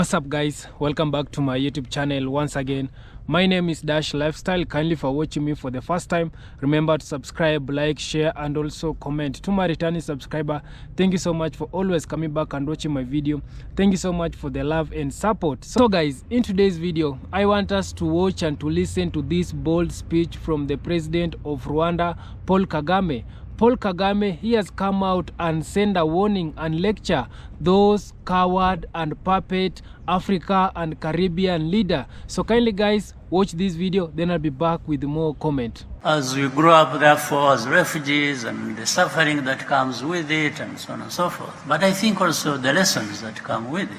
What's up guys, welcome back to my YouTube channel once again. My name is Dash Lifestyle. Kindly for watching me for the first time, remember to subscribe, like, share and also comment. To my returning subscriber, thank you so much for always coming back and watching my video. Thank you so much for the love and support. So guys, in today's video I want us to watch and to listen to this bold speech from the president of Rwanda, Paul Kagame. Paul Kagame, he has come out and sent a warning and lecture those coward and puppet Africa and Caribbean leader. So kindly guys, watch this video, then I'll be back with more comment. As we grow up, therefore, as refugees and the suffering that comes with it and so on and so forth. But I think also the lessons that come with it.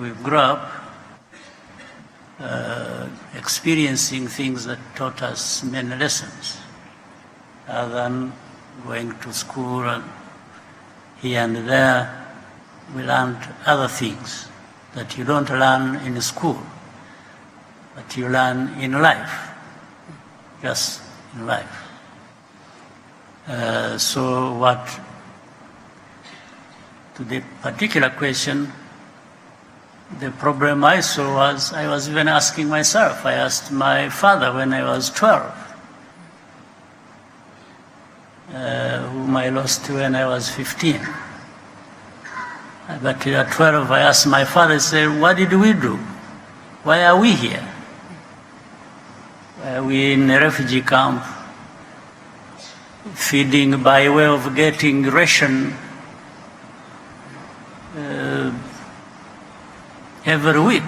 We grew up experiencing things that taught us many lessons. Other than going to school and here and there, we learned other things that you don't learn in school, but you learn in life, just in life. So what, to the particular question, the problem I saw was, I was even asking myself, I asked my father when I was 12, whom I lost when I was 15. But at 12, I asked my father, I said, what did we do? Why are we here? Are we in a refugee camp, feeding by way of getting ration every week?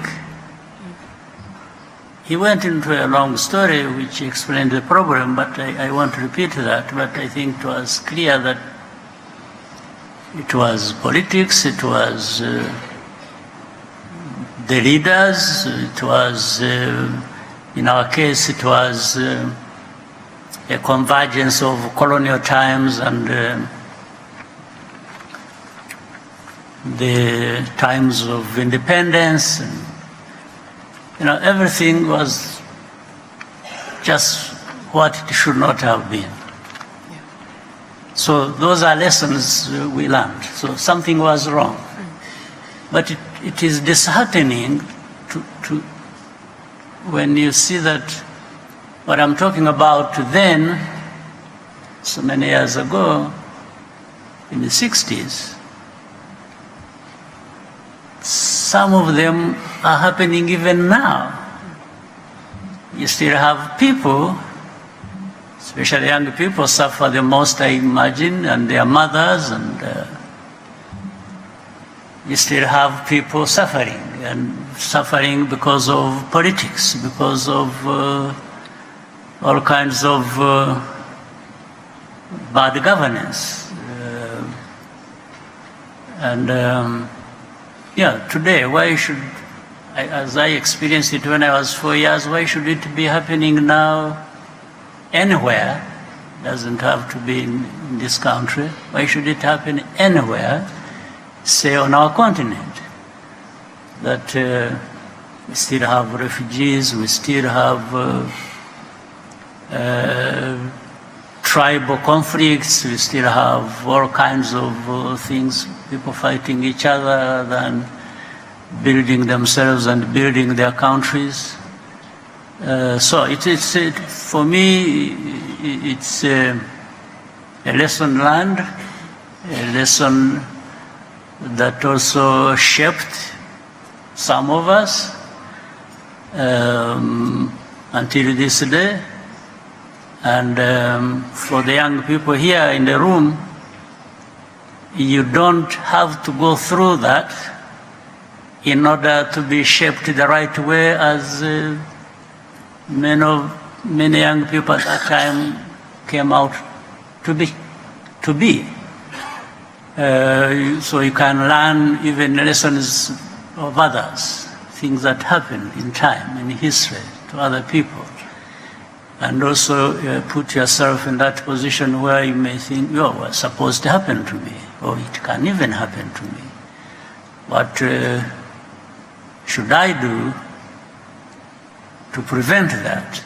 He went into a long story which explained the problem, but I won't repeat that. But I think it was clear that it was politics, it was the leaders, it was, in our case, it was a convergence of colonial times and the times of independence. And, everything was just what it should not have been. So those are lessons we learned. So something was wrong. But it is disheartening to when you see that what I'm talking about then, so many years ago, in the 60s, some of them are happening even now. You still have people, especially young people, suffer the most, I imagine, and their mothers, and you still have people suffering, and suffering because of politics, because of all kinds of bad governance. Today, why should, as I experienced it when I was 4 years, why should it be happening now anywhere? It doesn't have to be in this country. Why should it happen anywhere, say on our continent? That we still have refugees, we still have tribal conflicts, we still have all kinds of things, people fighting each other than building themselves and building their countries. So for me, it's a lesson learned, a lesson that also shaped some of us until this day. And for the young people here in the room, you don't have to go through that in order to be shaped the right way as many young people at that time came out to be. So you can learn even lessons of others, things that happen in time, in history, to other people. And also put yourself in that position where you may think, what's supposed to happen to me? Or it can even happen to me. What should I do to prevent that?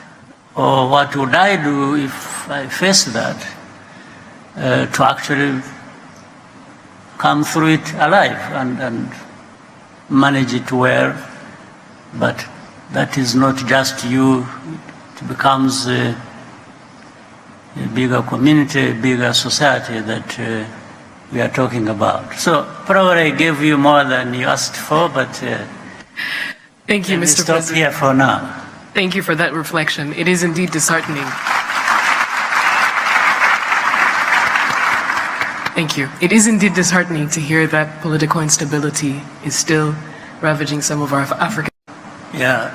Or what would I do if I face that to actually come through it alive and manage it well, but that is not just you. It becomes a bigger community, a bigger society that we are talking about. So probably I gave you more than you asked for, but thank you, Mr. Stop President. here for now. Thank you for that reflection. It is indeed disheartening. Thank you. It is indeed disheartening to hear that political instability is still ravaging some of our African. Yeah,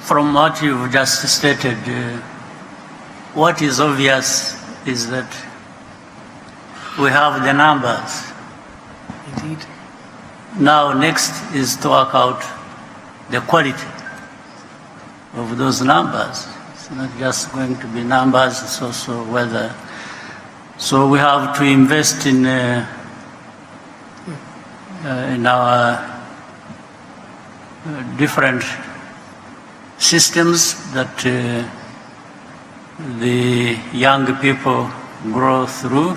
from what you've just stated, what is obvious is that we have the numbers. Indeed. Now, next is to work out the quality of those numbers. It's not just going to be numbers, it's also whether. So we have to invest in our different systems that the young people grow through,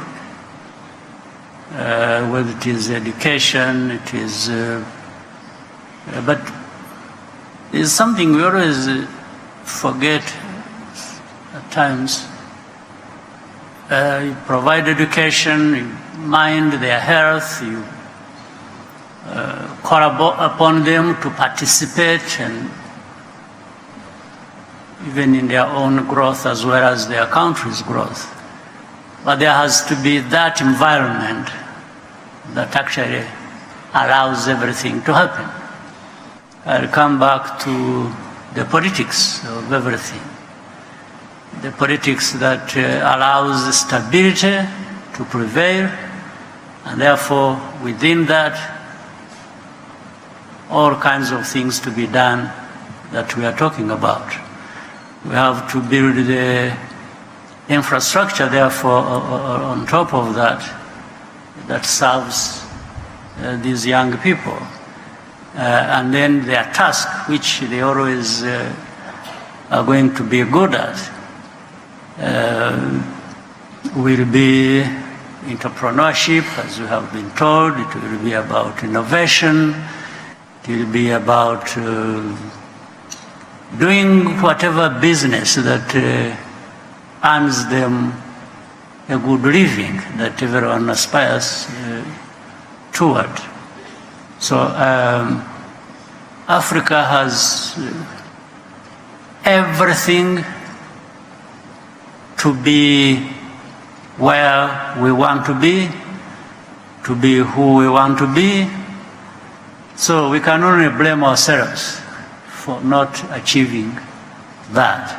whether it is education, it is, but there's something we always forget at times. You provide education, you mind their health, you call upon them to participate and even in their own growth as well as their country's growth. But there has to be that environment that actually allows everything to happen. I'll come back to the politics of everything. The politics that allows stability to prevail, and therefore within that all kinds of things to be done that we are talking about. We have to build the infrastructure, therefore, on top of that, that serves these young people. And then their task, which they always are going to be good at, will be entrepreneurship, as we have been told. It will be about innovation. It will be about doing whatever business that earns them a good living that everyone aspires toward. So Africa has everything to be where we want to be who we want to be. So we can only blame ourselves for not achieving that.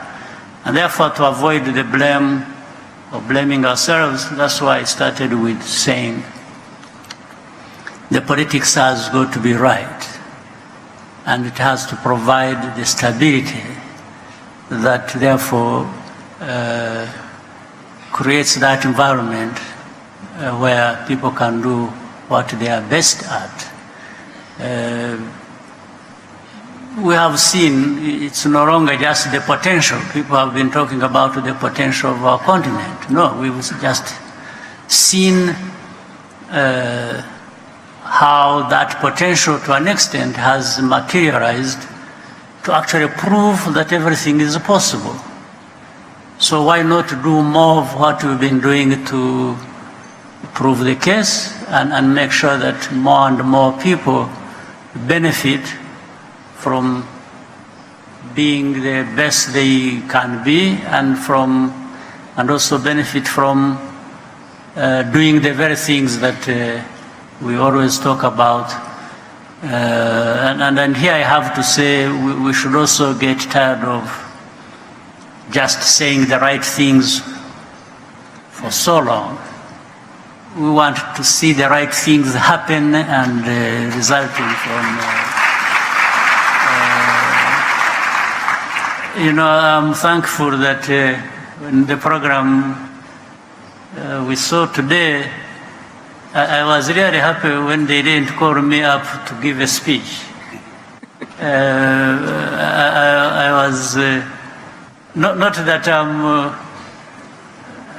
And therefore, to avoid the blame of blaming ourselves, that's why I started with saying the politics has got to be right, and it has to provide the stability that therefore creates that environment where people can do what they are best at. We have seen it's no longer just the potential. People have been talking about the potential of our continent. No, we've just seen how that potential to an extent has materialized to actually prove that everything is possible. So why not do more of what we've been doing to prove the case and make sure that more and more people benefit from being the best they can be, and also benefit from doing the very things that we always talk about. And here I have to say we should also get tired of just saying the right things for so long. We want to see the right things happen and resulting from I'm thankful that in the program we saw today, I was really happy when they didn't call me up to give a speech. I was, not that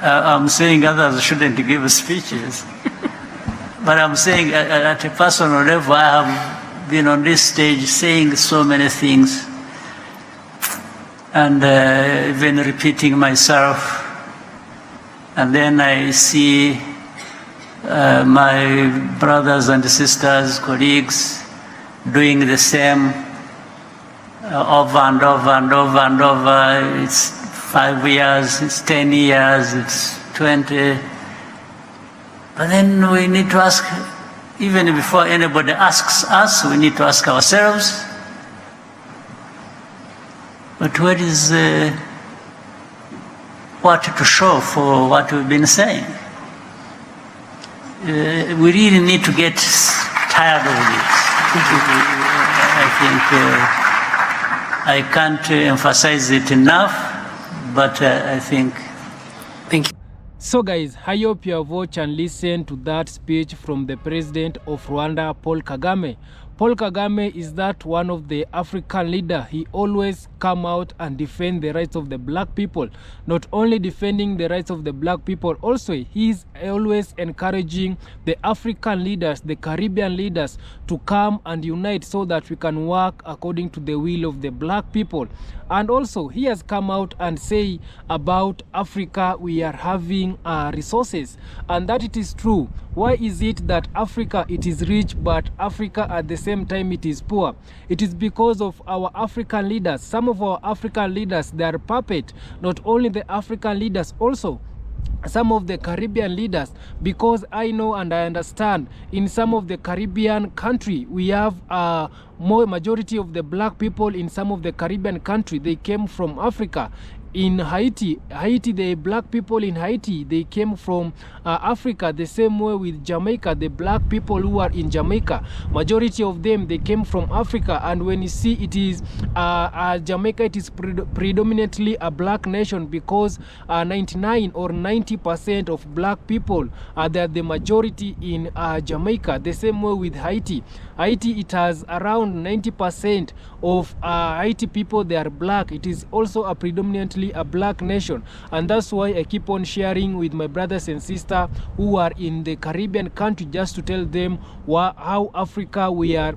I'm saying others shouldn't give speeches, But I'm saying at a personal level, I have been on this stage saying so many things and even repeating myself. And then I see my brothers and sisters, colleagues, doing the same over and over and over and over. It's 5 years, it's 10 years, it's 20. But then we need to ask, even before anybody asks us, we need to ask ourselves, but what is what to show for what we've been saying? We really need to get tired of this. I think I can't emphasize it enough, but I think. Thank you. So guys, I hope you have watched and listened to that speech from the president of Rwanda, Paul Kagame. Paul Kagame is that one of the African leader. He always come out and defend the rights of the black people. Not only defending the rights of the black people, also he is always encouraging the African leaders, the Caribbean leaders, to come and unite so that we can work according to the will of the black people. And also he has come out and say about Africa, we are having resources, and that it is true. Why is it that Africa, it is rich, but Africa at the same time it is poor? It is because of our African leaders. Some of our African leaders, they are puppet. Not only the African leaders, also some of the Caribbean leaders, because I know and I understand in some of the Caribbean country we have more majority of the black people. In some of the Caribbean country, they came from Africa. In Haiti, the black people in Haiti, they came from Africa. The same way with Jamaica, the black people who are in Jamaica, majority of them, they came from Africa. And when you see it is Jamaica, it is predominantly a black nation, because 99 or 90% of black people are the majority in Jamaica. The same way with Haiti. Haiti, it has around 90% of Haiti people, they are black. It is also a predominantly a black nation, and that's why I keep on sharing with my brothers and sisters who are in the Caribbean country, just to tell them how Africa we are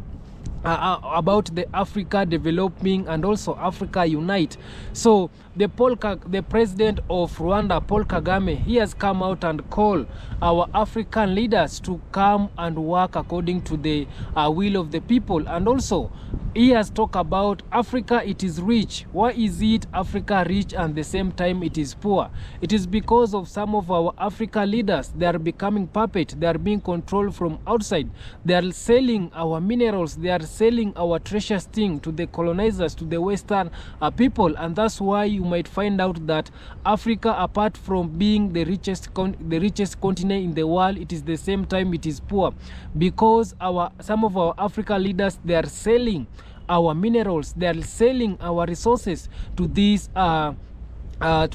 about the Africa developing and also Africa unite. So the president of Rwanda, Paul Kagame, he has come out and called our African leaders to come and work according to the will of the people. And also he has talked about Africa, it is rich. Why is it Africa rich and the same time it is poor? It is because of some of our African leaders. They are becoming puppet. They are being controlled from outside. They are selling our minerals. They are selling our treasures thing to the colonizers, to the Western people. And that's why you might find out that Africa, apart from being the richest continent in the world, it is the same time it is poor, because some of our African leaders, they are selling our minerals, they are selling our resources to these to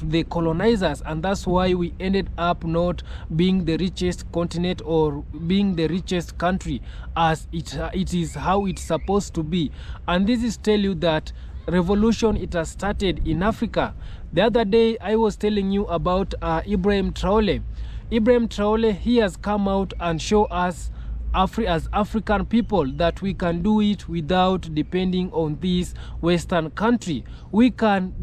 the colonizers, and that's why we ended up not being the richest continent or being the richest country as it is how it's supposed to be. And this is tell you that revolution, it has started in Africa. The other day I was telling you about Ibrahim Traore. Ibrahim Traore, he has come out and show us as African people that we can do it without depending on this Western country. We can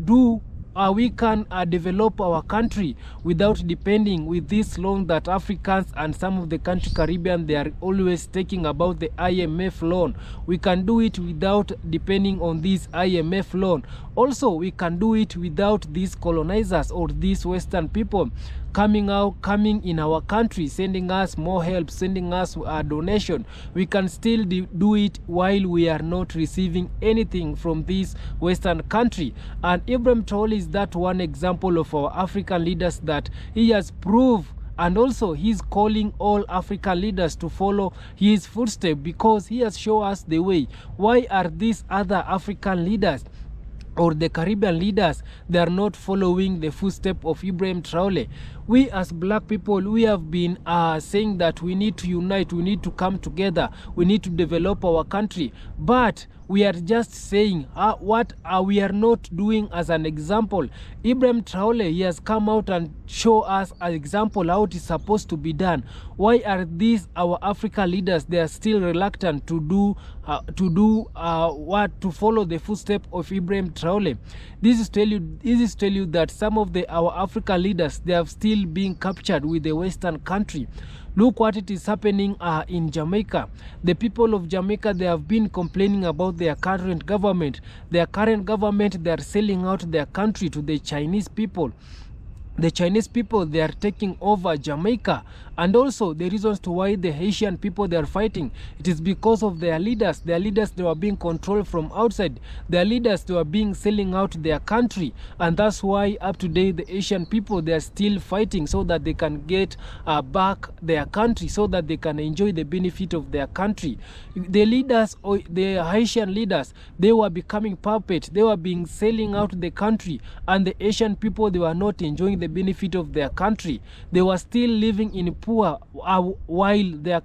develop our country without depending with this loan that Africans and some of the country Caribbean, they are always taking about the IMF loan. We can do it without depending on this IMF loan. Also, we can do it without these colonizers or these Western people coming in our country, sending us more help, sending us a donation. We can still do it while we are not receiving anything from this Western country. And Ibrahim Traore is that one example of our African leaders that he has proved. And also he's calling all African leaders to follow his footsteps, because he has shown us the way. Why are these other African leaders or the Caribbean leaders, they are not following the footsteps of Ibrahim Traore? We as black people, we have been saying that we need to unite, we need to come together, we need to develop our country, but we are just saying what we are not doing as an example. Ibrahim Traore, he has come out and show us an example how it is supposed to be done. Why are these our Africa leaders? They are still reluctant to follow the footsteps of Ibrahim Traore. This is tell you that some of our Africa leaders, they have still been captured with the Western country. Look what it is happening in Jamaica. The people of Jamaica, they have been complaining about their current government. Their current government, they are selling out their country to the Chinese people. The Chinese people, they are taking over Jamaica. And also the reasons to why the Haitian people, they are fighting, it is because of their leaders. Their leaders, they were being controlled from outside. Their leaders, they were being selling out their country. And that's why up to date the Asian people, they are still fighting so that they can get back their country, so that they can enjoy the benefit of their country. The leaders, or the Haitian leaders, they were becoming puppets. They were being selling out the country, and the Asian people, they were not enjoying the benefit of their country. They were still living in poor while their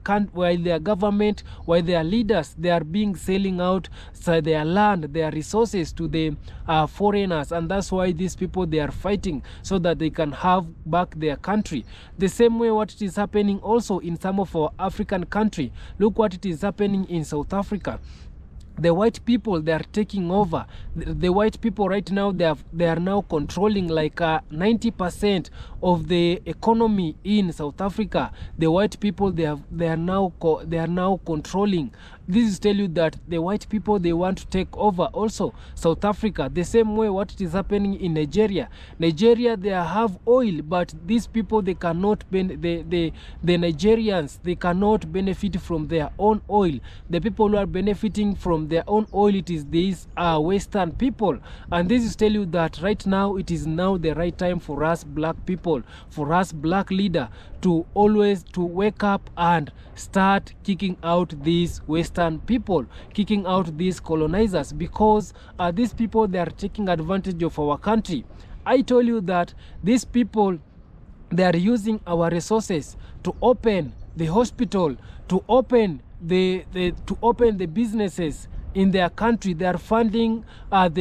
government, while their leaders, they are being selling out their land, their resources to the foreigners. And that's why these people, they are fighting so that they can have back their country. The same way what it is happening also in some of our African country. Look what it is happening in South Africa. The white people, they are taking over. The white people right now, they are now controlling like 90% of the economy in South Africa. The white people, they are now controlling. This is tell you that the white people, they want to take over also South Africa. The same way what is happening in Nigeria. Nigeria, they have oil, but these people, they cannot the Nigerians, they cannot benefit from their own oil. The people who are benefiting from their own oil, it is these Western people. And this is tell you that right now, it is now the right time for us black people, for us black leader, to always to wake up and start kicking out these Western people, kicking out these colonizers, because these people, they are taking advantage of our country. I told you that these people, they are using our resources to open the hospital, to open the businesses in their country. They are funding their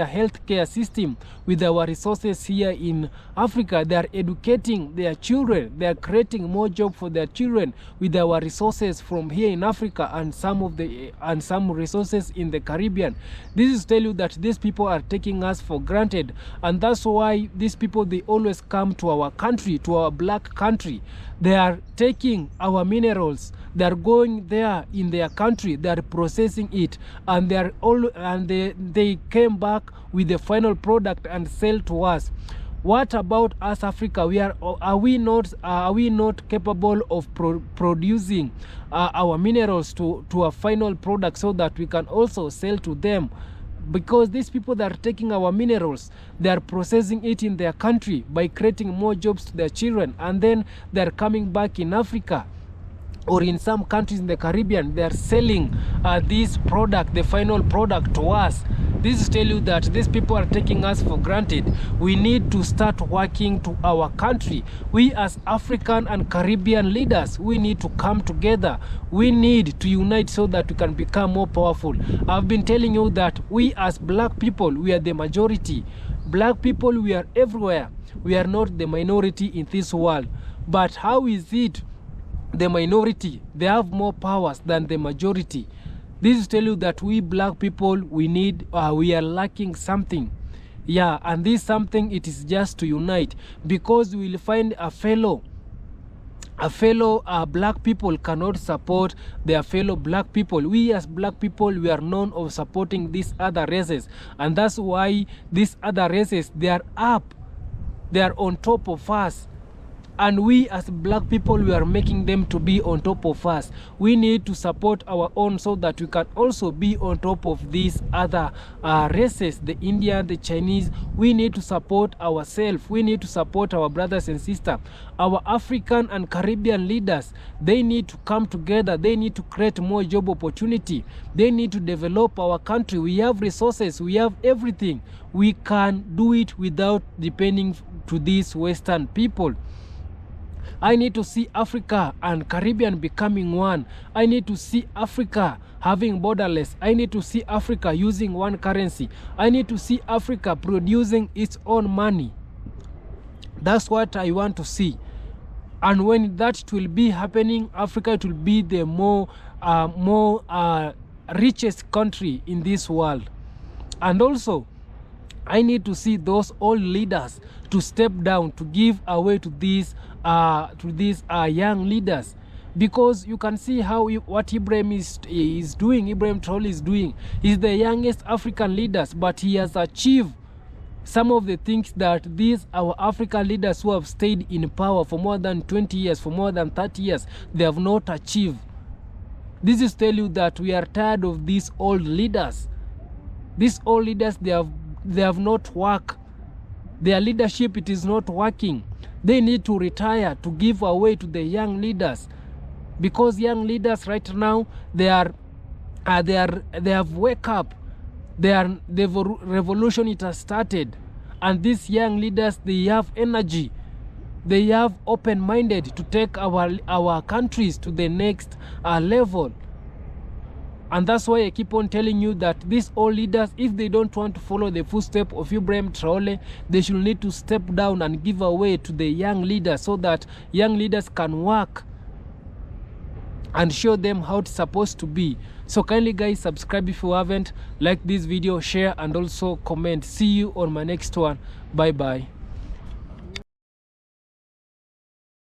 healthcare system with our resources here in Africa. They are educating their children. They are creating more jobs for their children with our resources from here in Africa, and some resources in the Caribbean. This is tell you that these people are taking us for granted, and that's why these people, they always come to our country, to our black country. They are taking our minerals. They are going there in their country. They are processing it, and they came back with the final product and sell to us. What about us, Africa? Are we not capable of producing our minerals to a final product so that we can also sell to them? Because these people that are taking our minerals, they are processing it in their country by creating more jobs to their children, and then they are coming back in Africa or in some countries in the Caribbean. They are selling this product, the final product, to us. This is tell you that these people are taking us for granted. We need to start working to our country. We as African and Caribbean leaders, we need to come together. We need to unite so that we can become more powerful. I've been telling you that we as black people, we are the majority. Black people, we are everywhere. We are not the minority in this world. But how is it the minority, they have more powers than the majority? This is tell you that we black people, we are lacking something. Yeah, and this something, it is just to unite, because we will find a fellow black people cannot support their fellow black people. We as black people, we are known of supporting these other races, and that's why these other races, they are on top of us. And we as black people, we are making them to be on top of us. We need to support our own so that we can also be on top of these other races, the Indian, the Chinese. We need to support ourselves. We need to support our brothers and sisters. Our African and Caribbean leaders, they need to come together. They need to create more job opportunity. They need to develop our country. We have resources. We have everything. We can do it without depending to these Western people. I need to see Africa and Caribbean becoming one. I need to see Africa having borderless. I need to see Africa using one currency. I need to see Africa producing its own money. That's what I want to see. And when that will be happening, Africa will be the more richest country in this world. And also, I need to see those old leaders to step down, to give away to these young leaders, because you can see how what Ibrahim is doing. Ibrahim Traoré is doing. He's the youngest African leaders, but he has achieved some of the things that these our African leaders who have stayed in power for more than 20 years, for more than 30 years, they have not achieved. This is tell you that we are tired of these old leaders. These old leaders, they have not worked. Their leadership, it is not working. They need to retire, to give away to the young leaders, because young leaders right now, they have wake up. The revolution, it has started, and these young leaders, they have energy. They have open-minded to take our countries to the next level. And that's why I keep on telling you that these old leaders, if they don't want to follow the footsteps of Ibrahim Traoré, they should need to step down and give away to the young leaders, so that young leaders can work and show them how it's supposed to be. So kindly guys, subscribe if you haven't, like this video, share, and also comment. See you on my next one. Bye bye.